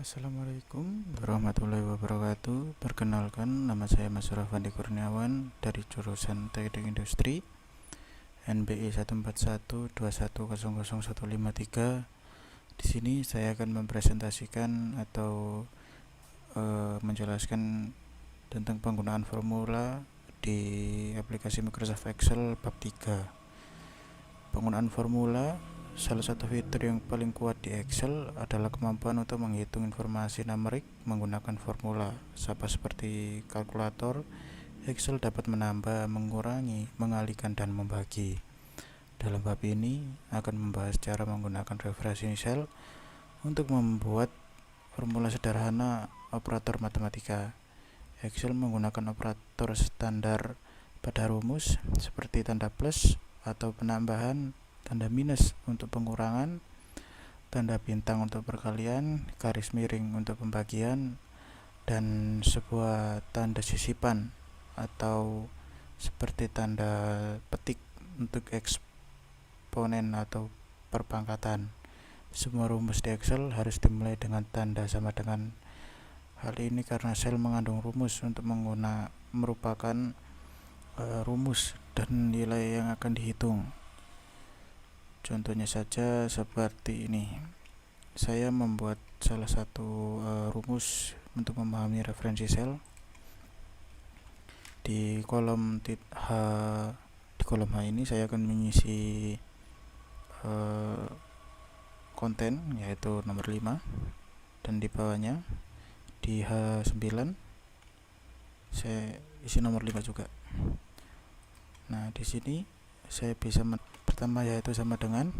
Assalamualaikum warahmatullahi wabarakatuh. Perkenalkan, nama saya Mas Rafandi Kurniawan dari jurusan Teknik Industri NBI 14121000153. Di sini saya akan mempresentasikan atau menjelaskan tentang penggunaan formula di aplikasi Microsoft Excel bab 3. Penggunaan formula, salah satu fitur yang paling kuat di Excel adalah kemampuan untuk menghitung informasi numerik menggunakan formula. Seperti kalkulator, Excel dapat menambah, mengurangi, mengalihkan, dan membagi. Dalam bab ini akan membahas cara menggunakan referensi sel untuk membuat formula sederhana operator matematika. Excel menggunakan operator standar pada rumus seperti tanda plus atau penambahan, tanda minus untuk pengurangan, tanda bintang untuk perkalian, garis miring untuk pembagian, dan sebuah tanda sisipan atau seperti tanda petik untuk eksponen atau perpangkatan. Semua rumus di Excel harus dimulai dengan tanda sama dengan. Hal ini karena sel mengandung rumus untuk merupakan rumus dan nilai yang akan dihitung. Contohnya saja seperti ini. Saya membuat salah satu rumus untuk memahami referensi sel. Di kolom H ini saya akan mengisi konten, yaitu nomor 5, dan di bawahnya di H9 saya isi nomor 5 juga. Nah, di sini saya bisa pertama yaitu sama dengan,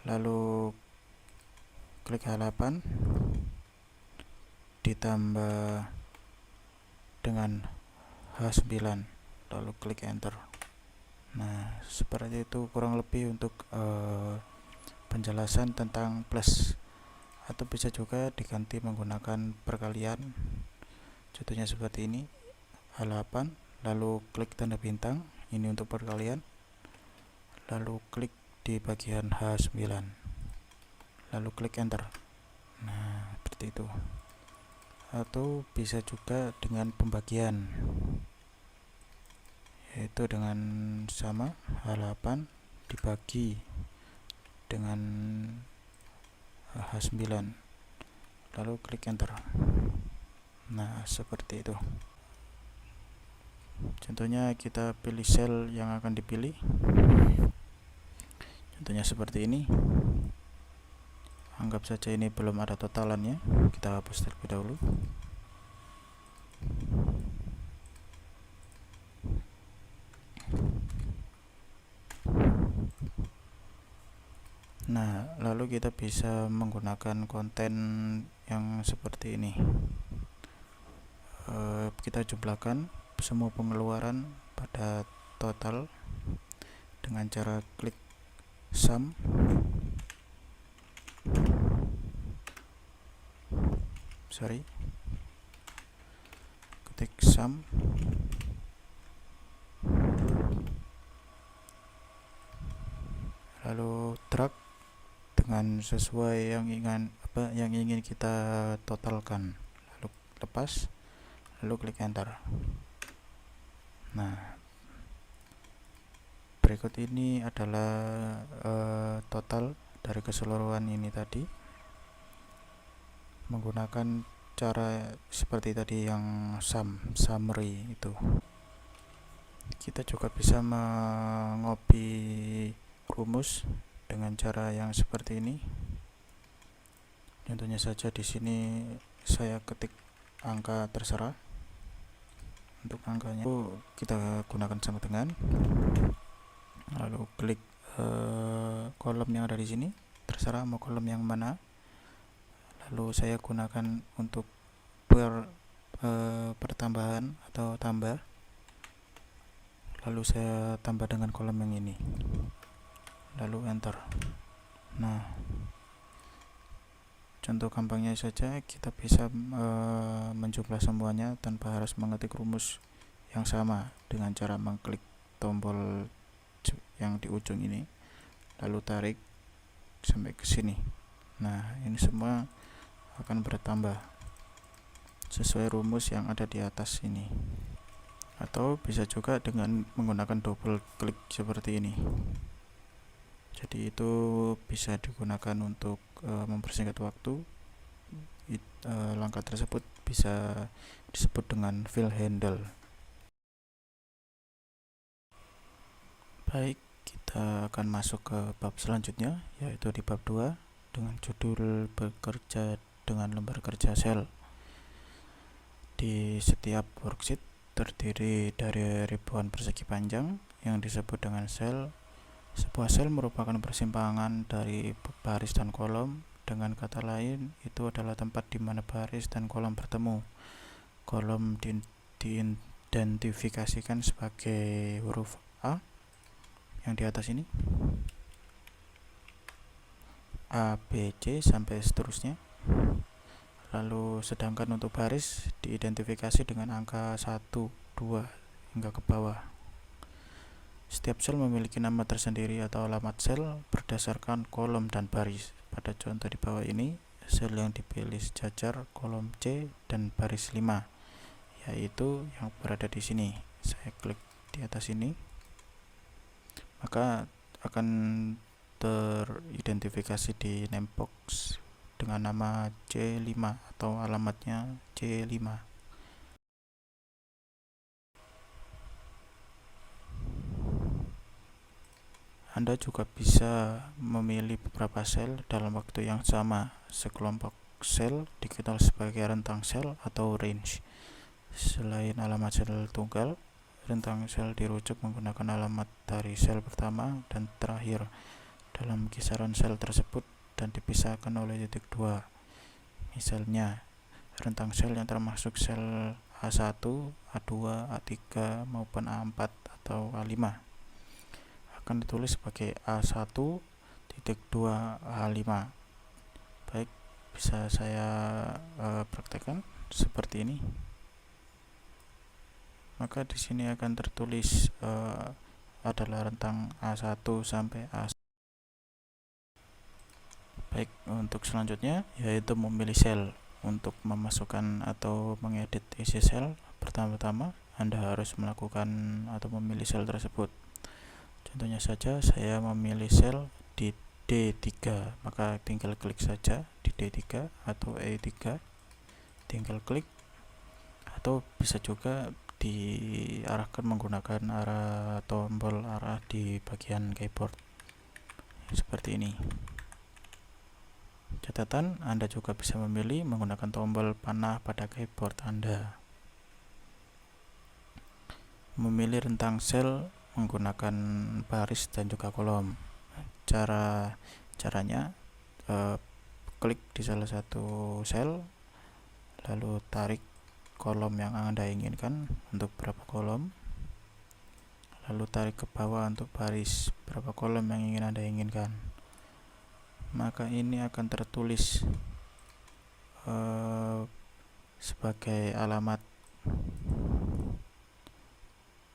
lalu klik H8 ditambah dengan H9, lalu klik enter. Nah, seperti itu kurang lebih untuk penjelasan tentang plus, atau bisa juga diganti menggunakan perkalian. Contohnya seperti ini, H8, lalu klik tanda bintang, ini untuk perkalian, lalu klik di bagian H9, lalu klik enter. Nah, seperti itu. Atau bisa juga dengan pembagian, yaitu dengan sama H8 dibagi dengan H9, lalu klik enter. Nah, seperti itu. Contohnya kita pilih sel yang akan dipilih. Contohnya seperti ini. Anggap saja ini belum ada totalannya. Kita hapus terlebih dahulu. Nah, lalu kita bisa menggunakan konten yang seperti ini. Kita jumlahkan semua pengeluaran pada total dengan cara klik sum, ketik sum, lalu drag dengan sesuai yang ingin kita totalkan, lalu lepas, lalu klik enter. Nah, berikut ini adalah total dari keseluruhan ini tadi menggunakan cara seperti tadi yang summary itu. Kita juga bisa mengcopy rumus dengan cara yang seperti ini. Contohnya saja di sini saya ketik angka terserah. Untuk angkanya kita gunakan sama dengan, lalu klik kolom yang ada di sini, terserah mau kolom yang mana. Lalu saya gunakan untuk pertambahan atau tambah, lalu saya tambah dengan kolom yang ini, lalu enter. Nah, contoh gampangnya saja, kita bisa menjumlah semuanya tanpa harus mengetik rumus yang sama dengan cara mengklik tombol yang di ujung ini, lalu tarik sampai ke sini. Nah, ini semua akan bertambah sesuai rumus yang ada di atas ini, atau bisa juga dengan menggunakan double klik seperti ini. Jadi itu bisa digunakan untuk mempersingkat waktu. Langkah tersebut bisa disebut dengan fill handle. Baik, kita akan masuk ke bab selanjutnya, yaitu di bab 2 dengan judul bekerja dengan lembar kerja sel. Di setiap worksheet terdiri dari ribuan persegi panjang yang disebut dengan sel. Sebuah sel merupakan persimpangan dari baris dan kolom. Dengan kata lain, itu adalah tempat di mana baris dan kolom bertemu. Kolom diidentifikasikan sebagai huruf A yang di atas ini, A, B, C sampai seterusnya. Lalu sedangkan untuk baris diidentifikasi dengan angka 1, 2 hingga ke bawah. Setiap sel memiliki nama tersendiri atau alamat sel berdasarkan kolom dan baris. Pada contoh di bawah ini, sel yang dipilih sejajar kolom C dan baris 5, yaitu yang berada di sini. Saya klik di atas ini, maka akan teridentifikasi di name box dengan nama C5 atau alamatnya C5. Anda juga bisa memilih beberapa sel dalam waktu yang sama. Sekelompok sel dikenal sebagai rentang sel atau range. Selain alamat sel tunggal, rentang sel dirujuk menggunakan alamat dari sel pertama dan terakhir dalam kisaran sel tersebut dan dipisahkan oleh titik 2. Misalnya, rentang sel yang termasuk sel A1, A2, A3 maupun A4 atau A5 akan ditulis sebagai A1.2 A5. Baik, bisa saya praktekkan seperti ini. Maka di sini akan tertulis adalah rentang A1 sampai A1. Baik, untuk selanjutnya yaitu memilih sel. Untuk memasukkan atau mengedit isi sel, pertama-tama Anda harus melakukan atau memilih sel tersebut. Contohnya saja, saya memilih sel di D3, maka tinggal klik saja di D3 atau E3, tinggal klik, atau bisa juga diarahkan menggunakan arah tombol arah di bagian keyboard seperti ini. Catatan, Anda juga bisa memilih menggunakan tombol panah pada keyboard Anda. Memilih rentang sel menggunakan baris dan juga kolom. Caranya klik di salah satu sel, lalu tarik kolom yang Anda inginkan untuk berapa kolom, lalu tarik ke bawah untuk baris berapa kolom yang ingin Anda inginkan. Maka ini akan tertulis sebagai alamat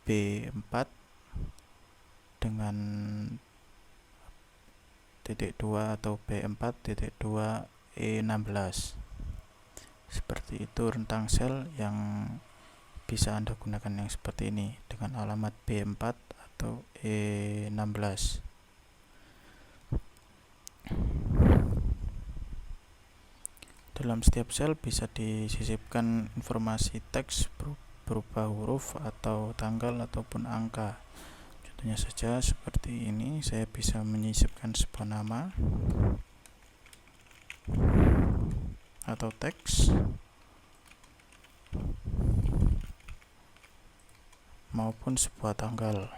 B4 dengan titik 2 atau B4.2 E16. Seperti itu rentang sel yang bisa Anda gunakan yang seperti ini dengan alamat B4 atau E16. Dalam setiap sel bisa disisipkan informasi teks berupa huruf atau tanggal ataupun angka. Contohnya saja seperti ini, saya bisa menyisipkan sebuah nama atau teks maupun sebuah tanggal.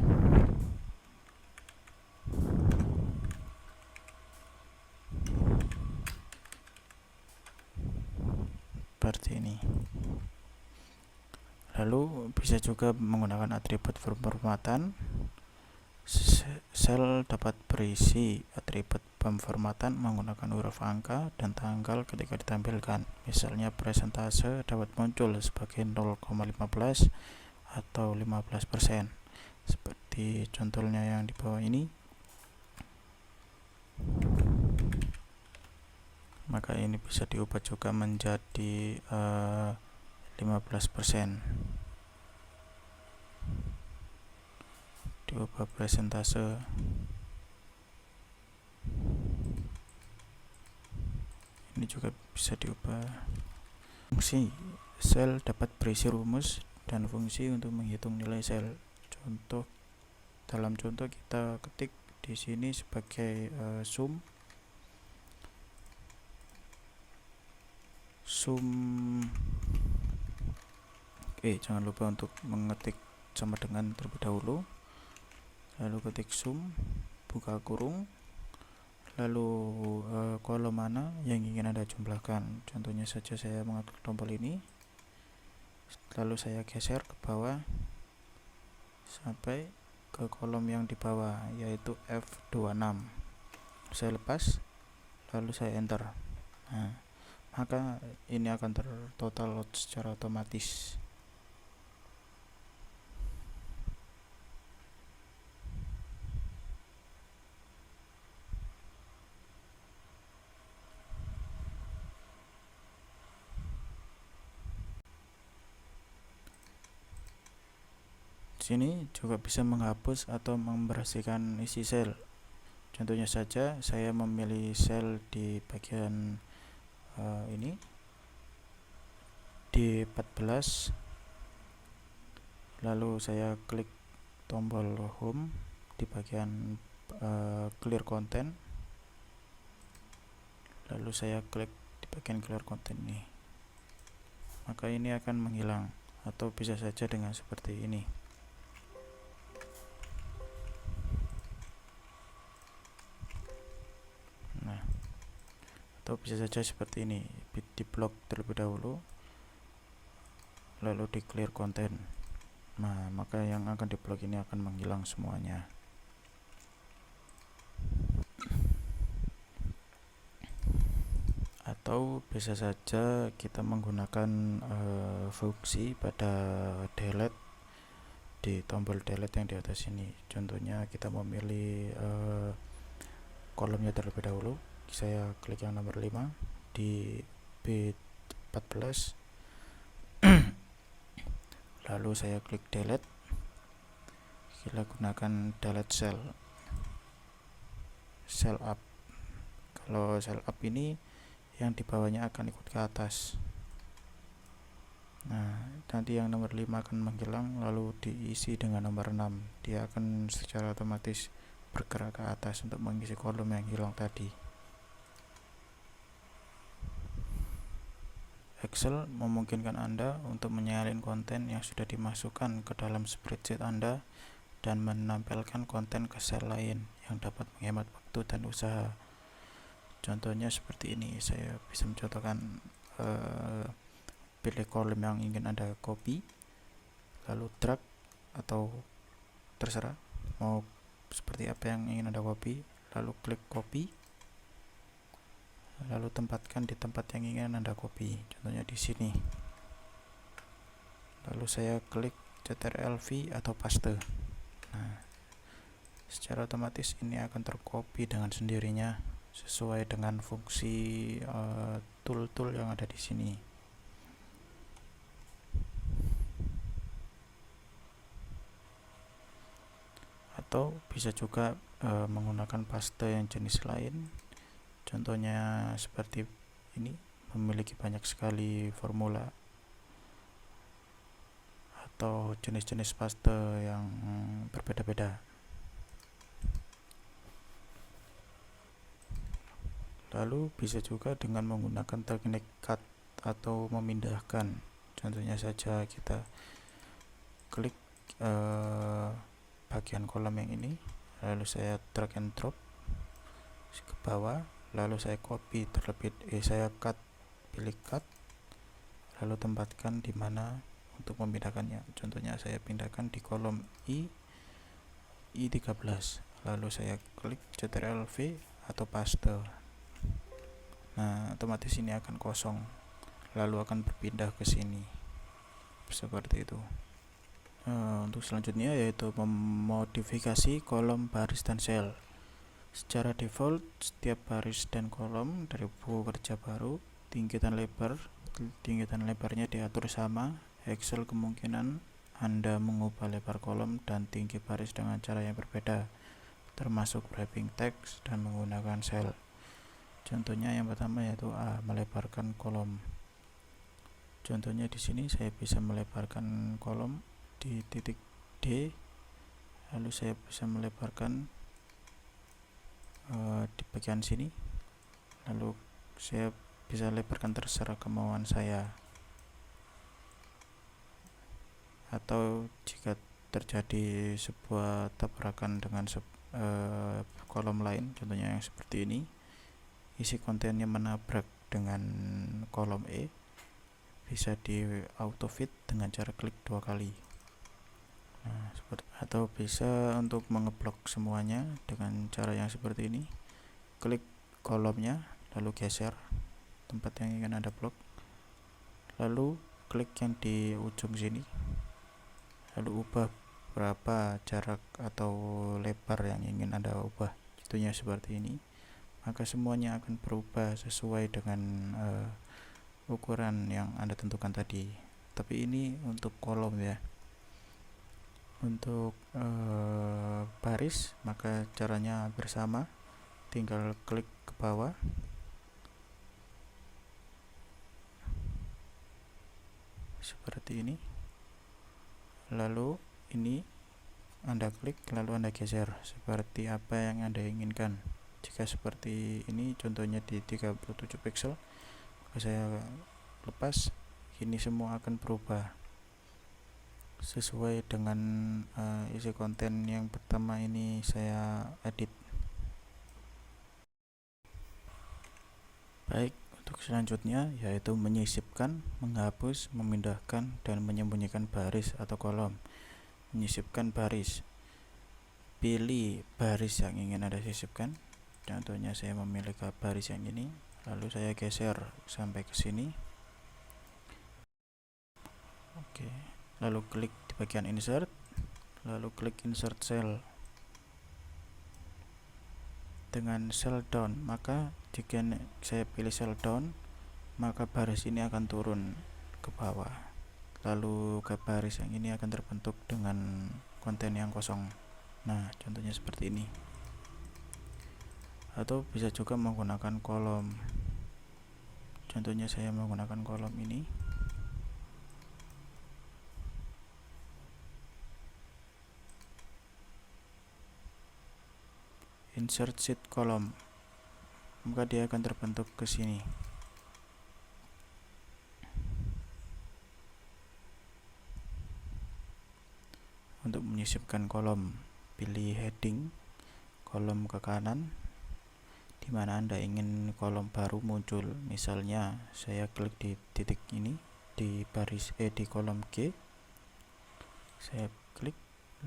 Seperti ini. Lalu bisa juga menggunakan atribut pemformatan. Sel dapat berisi atribut pemformatan menggunakan huruf angka dan tanggal ketika ditampilkan. Misalnya persentase dapat muncul sebagai 0,15 atau 15%. Seperti contohnya yang di bawah ini. maka ini bisa diubah juga menjadi 15%, diubah presentase. Ini juga bisa diubah. Fungsi sel dapat berisi rumus dan fungsi untuk menghitung nilai sel. Dalam contoh kita ketik di sini sebagai sum jangan lupa untuk mengetik sama dengan terlebih dahulu, lalu ketik sum, buka kurung, lalu kolom mana yang ingin Anda jumlahkan. Contohnya saja saya mengaktifkan tombol ini, lalu saya geser ke bawah sampai ke kolom yang di bawah, yaitu F26. Saya lepas, lalu saya enter. Nah, maka ini akan tertotal load secara otomatis. Sini juga bisa menghapus atau membersihkan isi sel. Contohnya saja saya memilih sel di bagian ini di 14, lalu saya klik tombol home di bagian clear content, lalu saya klik di bagian clear content ini, maka ini akan menghilang. Atau bisa saja dengan seperti ini. Atau bisa saja seperti ini, di blok terlebih dahulu, lalu di clear content. Nah, maka yang akan di blok ini akan menghilang semuanya. Atau bisa saja kita menggunakan fungsi pada delete di tombol delete yang di atas ini. Contohnya kita memilih kolomnya terlebih dahulu. Saya klik yang nomor 5 di B14, lalu saya klik delete. Kita gunakan delete cell up. Kalau cell up ini yang di bawahnya akan ikut ke atas. Nah, nanti yang nomor 5 akan menghilang, lalu diisi dengan nomor 6. Dia akan secara otomatis bergerak ke atas untuk mengisi kolom yang hilang tadi. Excel memungkinkan Anda untuk menyalin konten yang sudah dimasukkan ke dalam spreadsheet Anda dan menampilkan konten ke sel lain yang dapat menghemat waktu dan usaha. Contohnya seperti ini, saya bisa mencontohkan pilih kolom yang ingin Anda copy, lalu drag atau terserah mau seperti apa yang ingin Anda copy, lalu klik copy, lalu tempatkan di tempat yang ingin Anda copy, contohnya di sini. Lalu saya klik Ctrl+V atau paste. Nah, secara otomatis ini akan tercopy dengan sendirinya sesuai dengan fungsi tool-tool yang ada di sini. Atau bisa juga menggunakan paste yang jenis lain. Contohnya seperti ini, memiliki banyak sekali formula atau jenis-jenis paste yang berbeda-beda. Lalu bisa juga dengan menggunakan teknik cut atau memindahkan. Contohnya saja kita klik bagian kolom yang ini, lalu saya drag and drop ke bawah, lalu saya copy saya pilih cut, lalu tempatkan di mana untuk memindahkannya. Contohnya saya pindahkan di kolom I13, lalu saya klik Ctrl+V atau paste. Nah, otomatis ini akan kosong, lalu akan berpindah ke sini seperti itu. Untuk selanjutnya yaitu memodifikasi kolom baris dan sel. Secara default, setiap baris dan kolom dari buku kerja baru, tinggi dan lebarnya diatur sama. Excel kemungkinan Anda mengubah lebar kolom dan tinggi baris dengan cara yang berbeda, termasuk wrapping text dan menggunakan sel. Contohnya yang pertama yaitu A, melebarkan kolom. Contohnya di sini saya bisa melebarkan kolom di titik D, lalu saya bisa melebarkan di bagian sini, lalu saya bisa lebarkan terserah kemauan saya. Atau jika terjadi sebuah tabrakan dengan kolom lain, contohnya yang seperti ini, isi kontennya menabrak dengan kolom E, bisa di auto fit dengan cara klik 2 kali. Nah, atau bisa untuk mengeblok semuanya dengan cara yang seperti ini, klik kolomnya lalu geser tempat yang ingin Anda blok, lalu klik yang di ujung sini, lalu ubah berapa jarak atau lebar yang ingin Anda ubah, contohnya seperti ini, maka semuanya akan berubah sesuai dengan ukuran yang Anda tentukan tadi. Tapi ini untuk kolom ya. Untuk baris maka caranya bersama, tinggal klik ke bawah, seperti ini, lalu ini Anda klik lalu Anda geser seperti apa yang Anda inginkan. Jika seperti ini contohnya di 37 pixel, maka saya lepas, ini semua akan berubah sesuai dengan isi konten yang pertama ini saya edit. Baik, untuk selanjutnya yaitu menyisipkan, menghapus, memindahkan, dan menyembunyikan baris atau kolom. Menyisipkan baris, pilih baris yang ingin Anda sisipkan. Contohnya saya memilih baris yang ini, lalu saya geser sampai ke sini. Oke, lalu klik di bagian insert, lalu klik insert cell. Dengan cell down, maka jika saya pilih cell down, maka baris ini akan turun ke bawah, lalu ke baris yang ini akan terbentuk dengan konten yang kosong. Nah, contohnya seperti ini. Atau bisa juga menggunakan kolom, contohnya saya menggunakan kolom ini. Insert sheet column, maka dia akan terbentuk ke sini. Untuk menyisipkan kolom, pilih heading, kolom ke kanan, di mana Anda ingin kolom baru muncul. Misalnya saya klik di titik ini di baris di kolom G, saya klik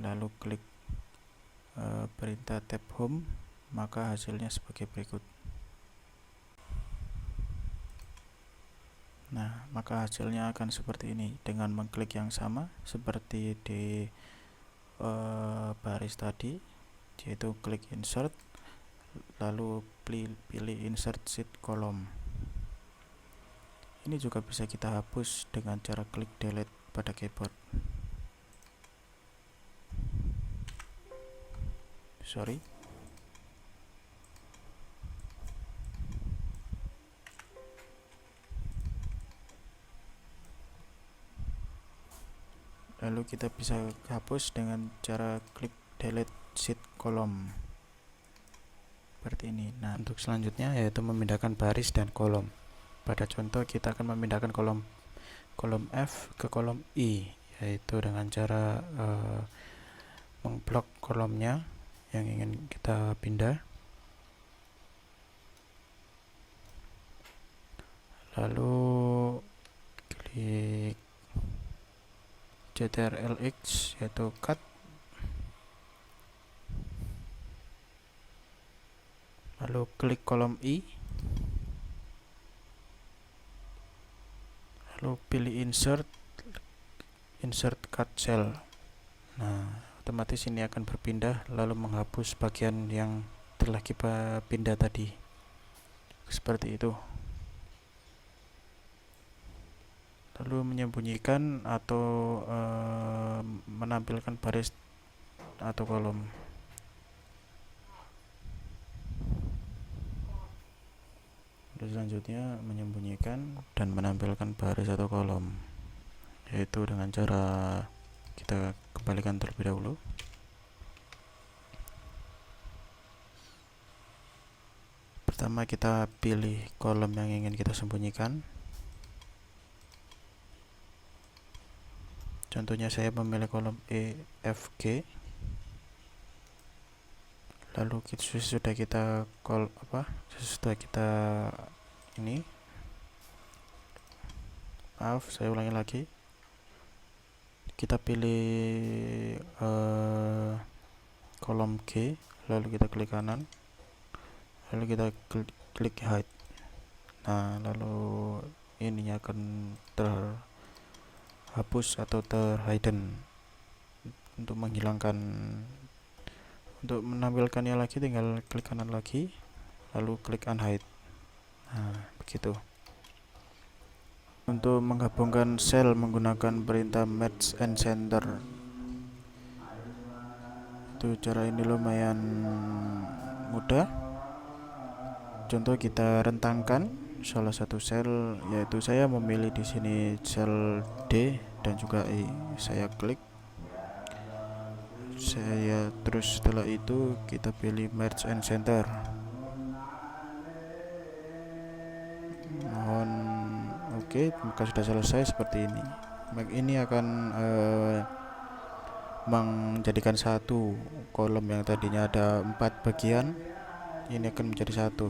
lalu klik perintah tab home, maka hasilnya sebagai berikut. Nah, maka hasilnya akan seperti ini dengan mengklik yang sama seperti di baris tadi, yaitu klik insert lalu pilih insert sheet column. Ini juga bisa kita hapus dengan cara klik delete pada keyboard. Lalu kita bisa hapus dengan cara klik delete sheet column seperti ini. Nah, untuk selanjutnya yaitu memindahkan baris dan kolom. Pada contoh kita akan memindahkan kolom F ke kolom I, yaitu dengan cara mengblok kolomnya yang ingin kita pindah, lalu klik Ctrl+X yaitu cut, lalu klik kolom I, lalu pilih insert cut cell. Nah, otomatis ini akan berpindah lalu menghapus bagian yang setelah kita pindah tadi. Seperti itu. Lalu menyembunyikan atau menampilkan baris atau kolom. Selanjutnya menyembunyikan dan menampilkan baris atau kolom, yaitu dengan cara kita kembalikan terlebih dahulu. Pertama kita pilih kolom yang ingin kita sembunyikan. Contohnya saya memilih kolom EFG. Lalu sesudah kita ini, maaf saya ulangi lagi, kita pilih kolom G, lalu kita klik kanan, lalu kita klik hide. Nah, lalu ininya akan terhapus atau terhidden. Untuk menghilangkan, untuk menampilkannya lagi tinggal klik kanan lagi, lalu klik unhide. Nah, begitu. Untuk menggabungkan sel menggunakan perintah merge and center, itu cara ini lumayan mudah. Contoh kita rentangkan salah satu sel, yaitu saya memilih di sini sel D dan juga E. Saya klik, terus setelah itu kita pilih merge and center. Oke, maka sudah selesai seperti ini. Ini akan menjadikan satu kolom yang tadinya ada 4 bagian, ini akan menjadi satu.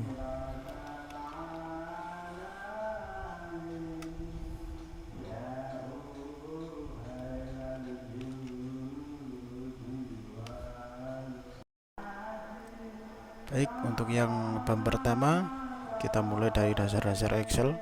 Baik, untuk yang bab pertama kita mulai dari dasar-dasar Excel.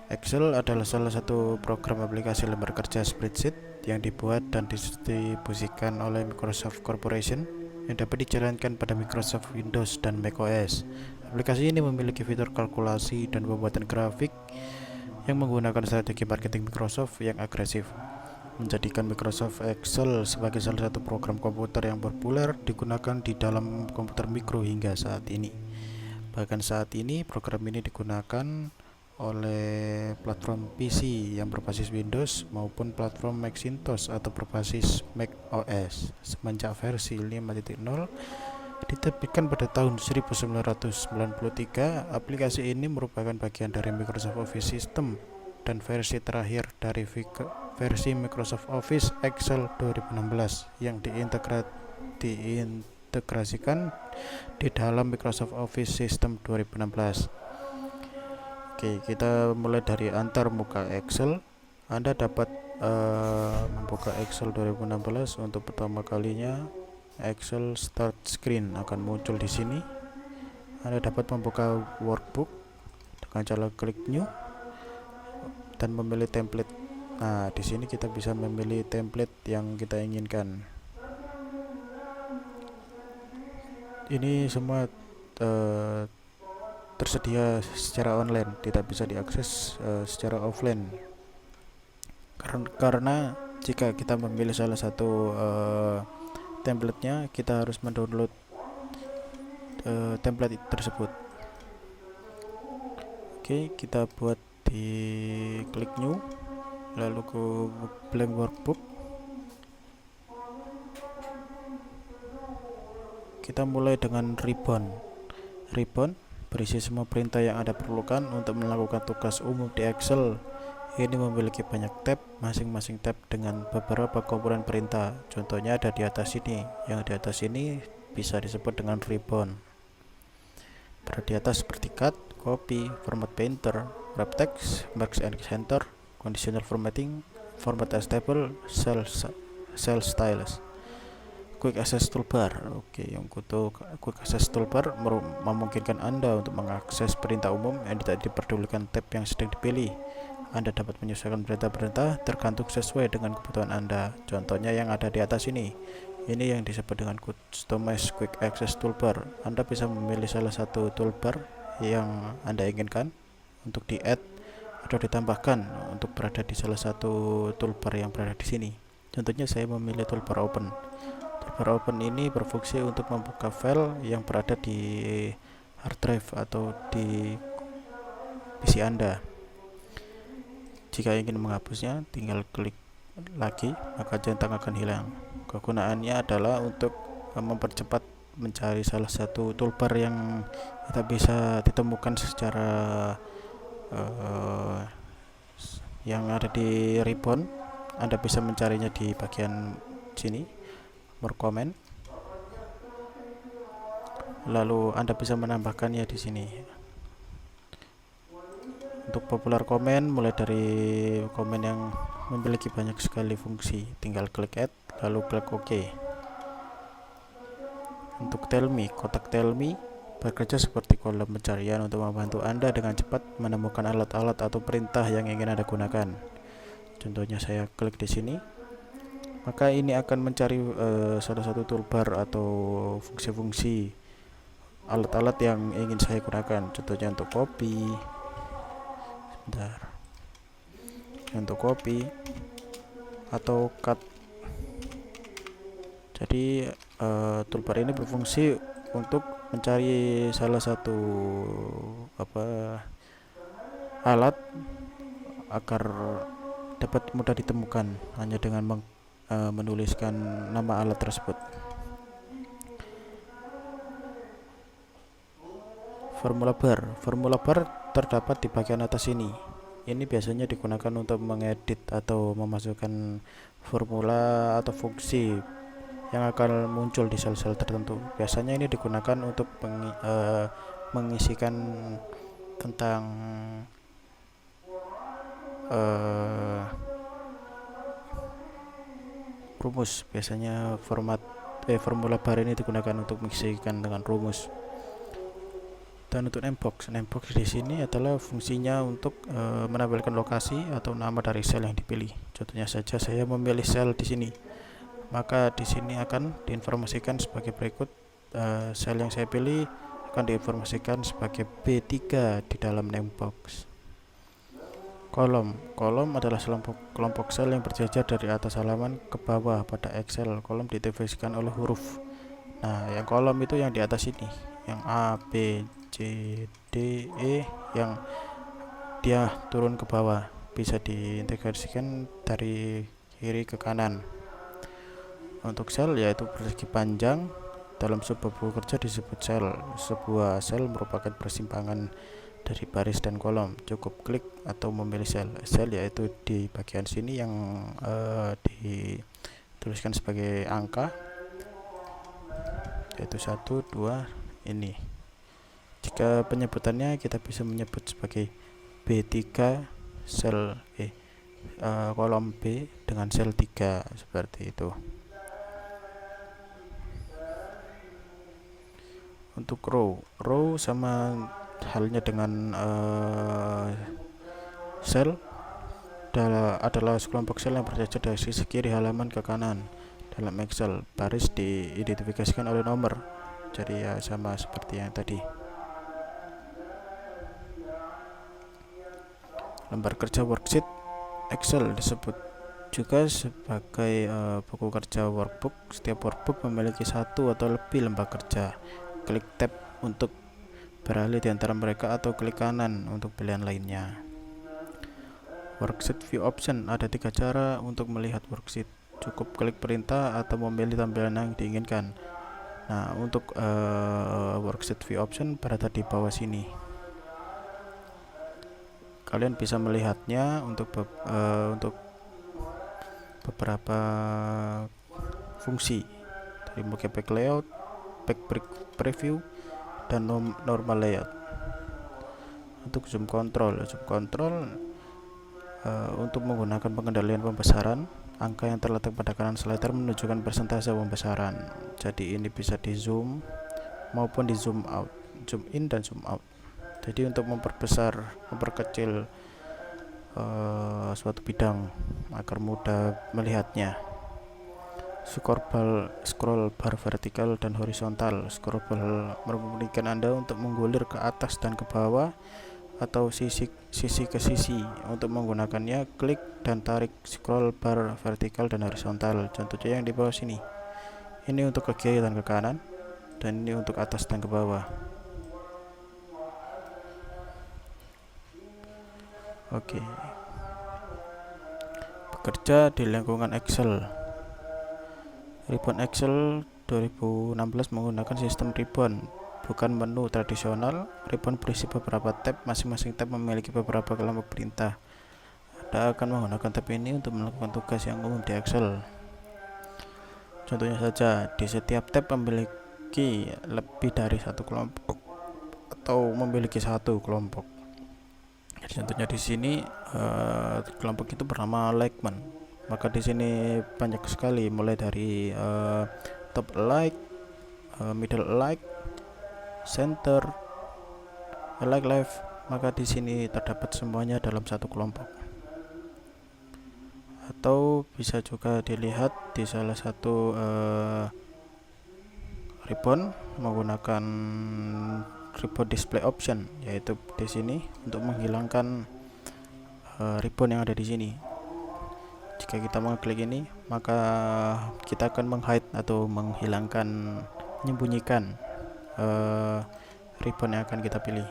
Excel adalah salah satu program aplikasi lembar kerja spreadsheet yang dibuat dan didistribusikan oleh Microsoft Corporation yang dapat dijalankan pada Microsoft Windows dan macOS. Aplikasi ini memiliki fitur kalkulasi dan pembuatan grafik yang menggunakan strategi marketing Microsoft yang agresif, menjadikan Microsoft Excel sebagai salah satu program komputer yang populer digunakan di dalam komputer mikro hingga saat ini. Bahkan saat ini program ini digunakan oleh platform PC yang berbasis Windows maupun platform Macintosh atau berbasis Mac OS. Semenjak versi 5.0 diterbitkan pada tahun 1993, aplikasi ini merupakan bagian dari Microsoft Office System dan versi terakhir dari versi Microsoft Office Excel 2016 yang diintegrasikan di dalam Microsoft Office System 2016. Oke, kita mulai dari antar muka Excel. Anda dapat membuka Excel 2016 untuk pertama kalinya. Excel Start Screen akan muncul di sini. Anda dapat membuka workbook dengan cara klik New dan memilih template. Nah, di sini kita bisa memilih template yang kita inginkan. Ini semua tersedia secara online, tidak bisa diakses secara offline. Karena jika kita memilih salah satu template-nya, kita harus mendownload template tersebut. Oke, kita buat di klik New, lalu ke blank workbook. Kita mulai dengan ribbon berisi semua perintah yang Anda perlukan untuk melakukan tugas umum di Excel. Ini memiliki banyak tab, masing-masing tab dengan beberapa komponen perintah. Contohnya ada di atas ini. Yang di atas ini bisa disebut dengan ribbon. Pada di atas seperti cut, copy, format painter, wrap text, merge and center, conditional formatting, format as table, cell styles. Quick Access Toolbar. Oke, yang untuk Quick Access Toolbar memungkinkan Anda untuk mengakses perintah umum yang tidak diperdulikan tab yang sedang dipilih. Anda dapat menyesuaikan perintah-perintah tergantung sesuai dengan kebutuhan Anda. Contohnya yang ada di atas ini. Ini yang disebut dengan Customize Quick Access Toolbar. Anda bisa memilih salah satu toolbar yang Anda inginkan untuk di-add atau ditambahkan untuk berada di salah satu toolbar yang berada di sini. Contohnya saya memilih toolbar Open. Toolbar Open ini berfungsi untuk membuka file yang berada di hard drive atau di PC Anda. Jika ingin menghapusnya, tinggal klik lagi, maka centang akan hilang. Kegunaannya adalah untuk mempercepat mencari salah satu toolbar yang tidak bisa ditemukan secara yang ada di ribbon. Anda bisa mencarinya di bagian sini, more comment. Lalu Anda bisa menambahkannya di sini. Untuk popular comment, mulai dari komen yang memiliki banyak sekali fungsi, tinggal klik add lalu klik OK. Untuk tell me, kotak tell me bekerja seperti kolom pencarian untuk membantu Anda dengan cepat menemukan alat-alat atau perintah yang ingin Anda gunakan. Contohnya saya klik di sini, maka ini akan mencari salah satu toolbar atau fungsi-fungsi alat-alat yang ingin saya gunakan. Contohnya untuk copy, atau cut. Jadi toolbar ini berfungsi untuk mencari salah satu alat agar dapat mudah ditemukan hanya dengan menuliskan nama alat tersebut. Formula bar terdapat di bagian atas ini. Ini biasanya digunakan untuk mengedit atau memasukkan formula atau fungsi yang akan muncul di sel-sel tertentu. Biasanya ini digunakan untuk mengisikan tentang rumus. Biasanya formula bar ini digunakan untuk mengisikan dengan rumus. Dan untuk namebox di sini adalah fungsinya untuk menampilkan lokasi atau nama dari sel yang dipilih. Contohnya saja saya memilih sel di sini, maka di sini akan diinformasikan sebagai berikut. Sel yang saya pilih akan diinformasikan sebagai B3 di dalam namebox. Kolom adalah kelompok sel yang berjajar dari atas halaman ke bawah pada Excel. Kolom didefinisikan oleh huruf. Nah, yang kolom itu yang di atas ini, yang A, B, C, D, E, yang dia turun ke bawah, bisa diintegrasikan dari kiri ke kanan. Untuk sel yaitu persegi panjang. Dalam sebuah buku kerja disebut sel. Sebuah sel merupakan persimpangan dari baris dan kolom. Cukup klik atau memilih sel yaitu di bagian sini yang dituliskan sebagai angka, yaitu 1, 2 ini. Jika penyebutannya kita bisa menyebut sebagai B3 sel kolom B dengan sel 3 seperti itu. Untuk row sama halnya dengan sel adalah sekelompok sel yang berjajar dari sisi kiri halaman ke kanan. Dalam Excel, baris diidentifikasikan oleh nomor, jadi ya sama seperti yang tadi. Lembar kerja worksheet Excel disebut juga sebagai buku kerja workbook. Setiap workbook memiliki satu atau lebih lembar kerja. Klik tab untuk beralih di antara mereka atau klik kanan untuk pilihan lainnya. Worksheet view option, ada 3 cara untuk melihat worksheet. Cukup klik perintah atau memilih tampilan yang diinginkan. Nah, untuk worksheet view option berada di bawah sini. Kalian bisa melihatnya untuk beberapa fungsi dari mulai back layout, back preview, dan normal layout. Untuk zoom control untuk menggunakan pengendalian pembesaran, angka yang terletak pada kanan slider menunjukkan persentase pembesaran. Jadi ini bisa di zoom maupun di zoom out, zoom in dan zoom out. Jadi untuk memperkecil suatu bidang agar mudah melihatnya. scroll bar vertikal dan horizontal. Scroll bar memungkinkan Anda untuk menggulir ke atas dan ke bawah atau sisi ke sisi. Untuk menggunakannya, klik dan tarik scroll bar vertikal dan horizontal. Contohnya yang di bawah sini. Ini untuk ke kiri dan ke kanan, dan ini untuk atas dan ke bawah. Oke. Bekerja di lingkungan Excel. Ribbon Excel 2016 menggunakan sistem ribbon, bukan menu tradisional. Ribbon berisi beberapa tab, masing-masing tab memiliki beberapa kelompok perintah. Anda akan menggunakan tab ini untuk melakukan tugas yang umum di Excel. Contohnya saja, di setiap tab memiliki lebih dari satu kelompok atau memiliki satu kelompok. Contohnya di sini kelompok itu bernama Like-man. Maka di sini banyak sekali, mulai dari top like, middle like, center, like left. Maka di sini terdapat semuanya dalam satu kelompok. Atau bisa juga dilihat di salah satu ribbon menggunakan ribbon display option, yaitu di sini untuk menghilangkan ribbon yang ada di sini. Jika kita mengklik ini, maka kita akan menghide atau menghilangkan, menyembunyikan ribbon yang akan kita pilih,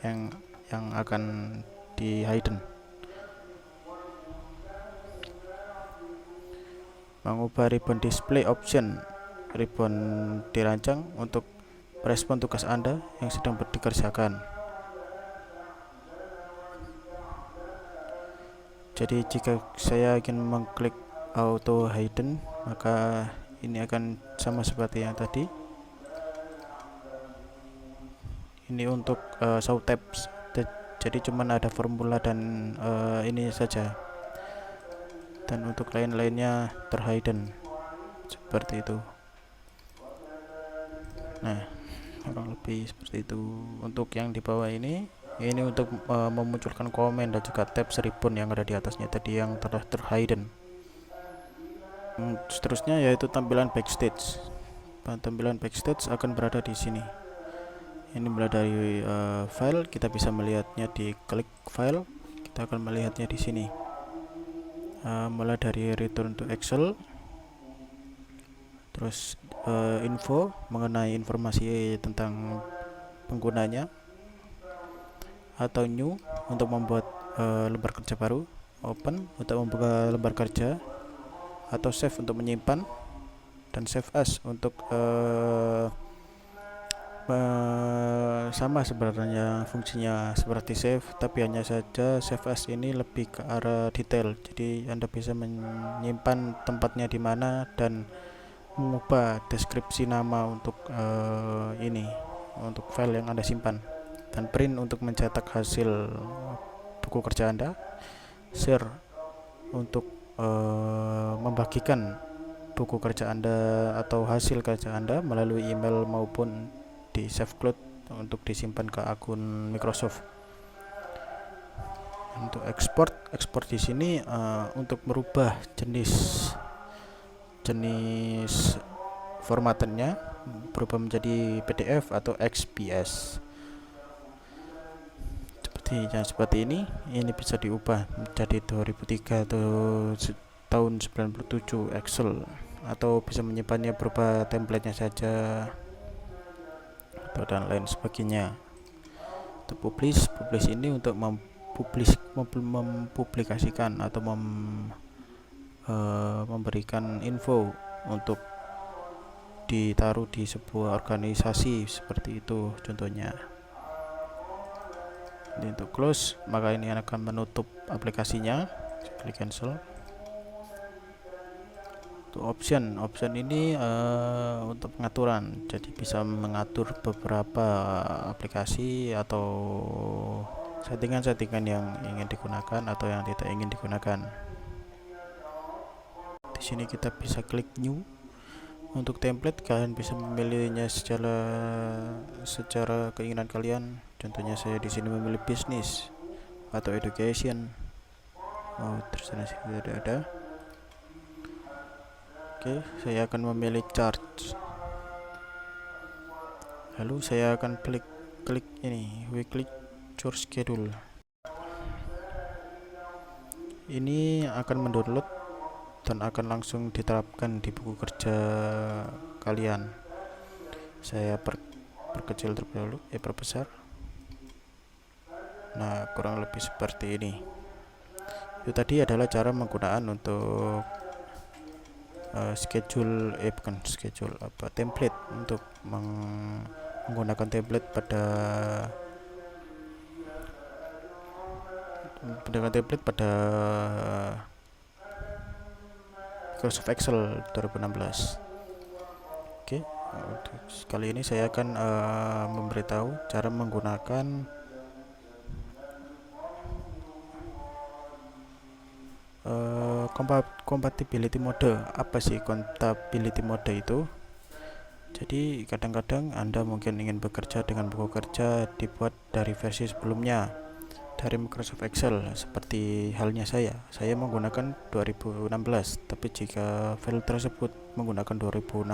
yang akan di hidden. Mengubah ribbon display option. Ribbon dirancang untuk merespon tugas Anda yang sedang dikerjakan. Jadi jika saya ingin mengklik auto hidden, maka ini akan sama seperti yang tadi. Ini untuk show tabs, jadi cuman ada formula dan ini saja. Dan untuk lain-lainnya terhidden seperti itu. Nah, kurang lebih seperti itu. Untuk yang di bawah ini untuk memunculkan komen dan juga tab ribbon yang ada di atasnya tadi yang telah terhidden. Seterusnya yaitu tampilan backstage. Tampilan backstage akan berada di sini. Ini mulai dari file, kita bisa melihatnya di klik file, kita akan melihatnya di sini. Mulai dari return to Excel, terus info mengenai informasi tentang penggunanya, atau new untuk membuat lembar kerja baru, open untuk membuka lembar kerja, atau save untuk menyimpan, dan save as untuk sama sebenarnya fungsinya seperti save, tapi hanya saja save as ini lebih ke arah detail. Jadi Anda bisa menyimpan tempatnya di mana dan mengubah deskripsi nama untuk untuk file yang Anda simpan, dan print untuk mencetak hasil buku kerja Anda, share untuk membagikan buku kerja Anda atau hasil kerja Anda melalui email maupun di save cloud untuk disimpan ke akun Microsoft. Untuk ekspor di sini untuk merubah jenis formatnya berubah menjadi PDF atau XPS. Seperti ini bisa diubah menjadi 2003 atau tahun 97 Excel, atau bisa menyimpannya berupa template-nya saja atau dan lain sebagainya. Untuk publish ini untuk mempublikasikan atau memberikan info untuk ditaruh di sebuah organisasi, seperti itu contohnya. Ini untuk close, maka ini akan menutup aplikasinya. Klik cancel. Untuk option ini untuk pengaturan, jadi bisa mengatur beberapa aplikasi atau settingan yang ingin digunakan atau yang tidak ingin digunakan. Di sini kita bisa klik new. Untuk template, kalian bisa memilihnya secara keinginan kalian. Contohnya saya di sini memilih bisnis atau education. Terserah sih, tidak ada. Oke, saya akan memilih charge. Lalu saya akan klik ini weekly chore schedule. Ini akan mendownload dan akan langsung diterapkan di buku kerja kalian. Saya perkecil terlebih dahulu, perbesar. Nah, kurang lebih seperti ini. Itu tadi adalah cara menggunakan untuk template untuk menggunakan template pada Microsoft Excel 2016. Oke, kali ini saya akan memberitahu cara menggunakan compatibility mode. Apa sih compatibility mode itu? Jadi kadang-kadang Anda mungkin ingin bekerja dengan buku kerja dibuat dari versi sebelumnya dari Microsoft Excel, seperti halnya saya menggunakan 2016, tapi jika file tersebut menggunakan 2003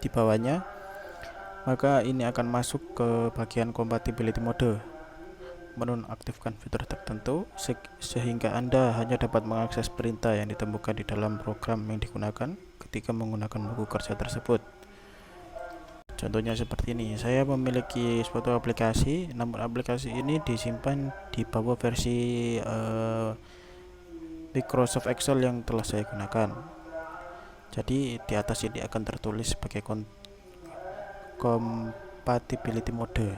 di bawahnya, maka ini akan masuk ke bagian compatibility mode, menonaktifkan fitur tertentu sehingga Anda hanya dapat mengakses perintah yang ditemukan di dalam program yang digunakan ketika menggunakan buku kerja tersebut. Contohnya seperti ini, saya memiliki suatu aplikasi, namun aplikasi ini disimpan di bawah versi Microsoft Excel yang telah saya gunakan. Jadi di atas ini akan tertulis sebagai compatibility mode,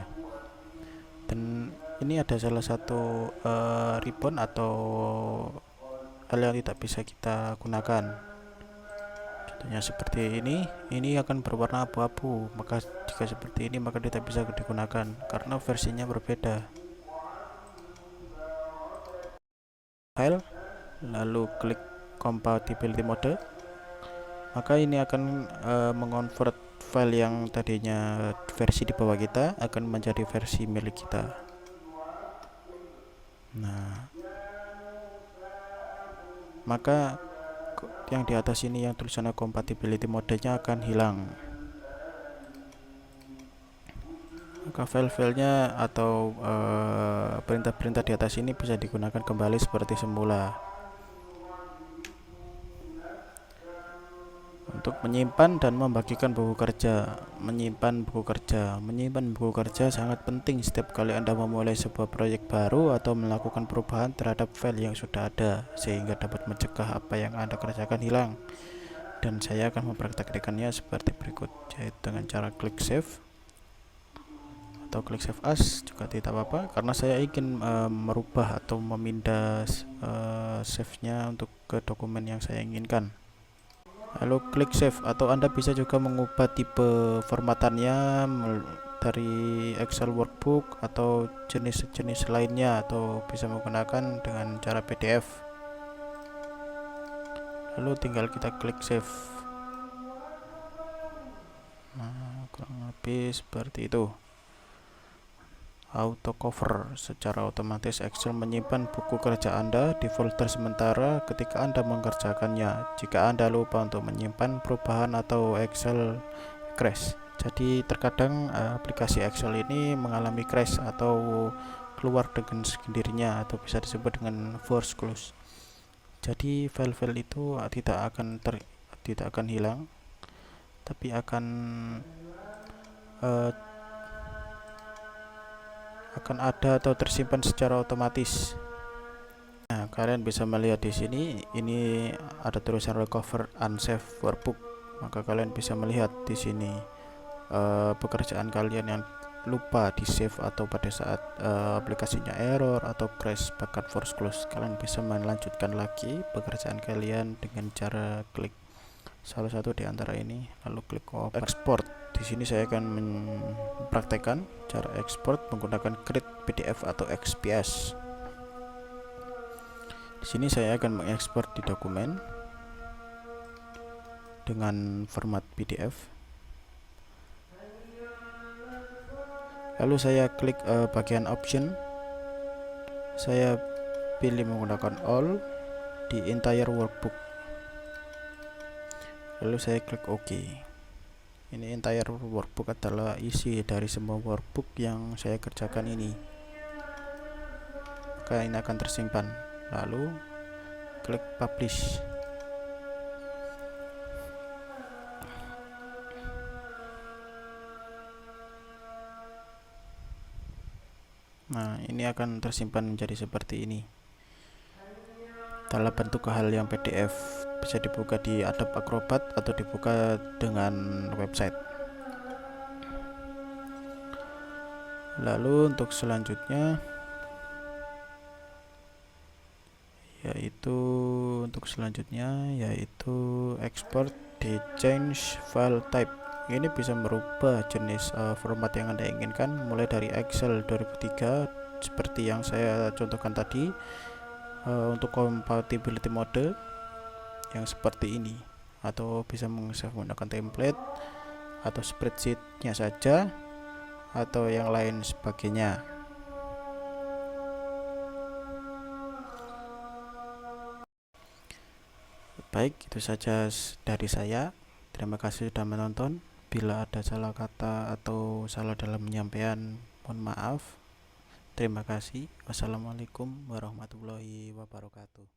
dan ini ada salah satu ribbon atau hal yang tidak bisa kita gunakan. Contohnya seperti ini akan berwarna abu-abu, maka jika seperti ini maka tidak bisa digunakan karena versinya berbeda. File, lalu klik compatibility mode, maka ini akan mengonvert file yang tadinya versi di bawah kita akan menjadi versi milik kita. Nah, maka yang di atas ini yang tulisannya compatibility modenya akan hilang. Maka file-filenya atau perintah-perintah di atas ini bisa digunakan kembali seperti semula. Untuk menyimpan dan membagikan buku kerja. Menyimpan buku kerja sangat penting setiap kali Anda memulai sebuah proyek baru atau melakukan perubahan terhadap file yang sudah ada, sehingga dapat mencegah apa yang Anda kerjakan hilang. Dan saya akan mempraktikkannya seperti berikut, yaitu dengan cara klik save atau klik save as juga tidak apa-apa, karena saya ingin merubah atau memindah save-nya untuk ke dokumen yang saya inginkan. Lalu klik save, atau Anda bisa juga mengubah tipe formatannya dari Excel workbook atau jenis-jenis lainnya, atau bisa menggunakan dengan cara PDF. Lalu tinggal kita klik save. Nah, kurang lebih seperti itu. Auto cover, secara otomatis Excel menyimpan buku kerja Anda di folder sementara ketika Anda mengerjakannya. Jika Anda lupa untuk menyimpan perubahan atau Excel crash. Jadi terkadang aplikasi Excel ini mengalami crash atau keluar dengan sendirinya, atau bisa disebut dengan force close. Jadi file-file itu tidak akan hilang, tapi akan ada atau tersimpan secara otomatis. Nah, kalian bisa melihat di sini, ini ada tulisan recover unsaved workbook. Maka kalian bisa melihat di sini pekerjaan kalian yang lupa di save atau pada saat aplikasinya error atau crash bahkan force close. Kalian bisa melanjutkan lagi pekerjaan kalian dengan cara klik salah satu di antara ini, lalu klik export. Di sini saya akan mempraktekkan cara export menggunakan Create PDF atau XPS. Di sini saya akan mengekspor di dokumen dengan format PDF. Lalu saya klik bagian option. Saya pilih menggunakan all. di entire workbook, lalu saya klik OK. Ini entire workbook adalah isi dari semua workbook yang saya kerjakan ini, maka ini akan tersimpan. Lalu klik publish. Nah, ini akan tersimpan menjadi seperti ini dalam bentuk hal yang PDF, bisa dibuka di Adobe Acrobat atau dibuka dengan website. Lalu untuk selanjutnya yaitu export di change file type. Ini bisa merubah jenis format yang Anda inginkan, mulai dari Excel 2003 seperti yang saya contohkan tadi, untuk compatibility mode yang seperti ini, atau bisa menggunakan template atau spreadsheetnya saja atau yang lain sebagainya. Baik, itu saja dari saya. Terima kasih sudah menonton. Bila ada salah kata atau salah dalam penyampaian, mohon maaf. Terima kasih. Wassalamualaikum warahmatullahi wabarakatuh.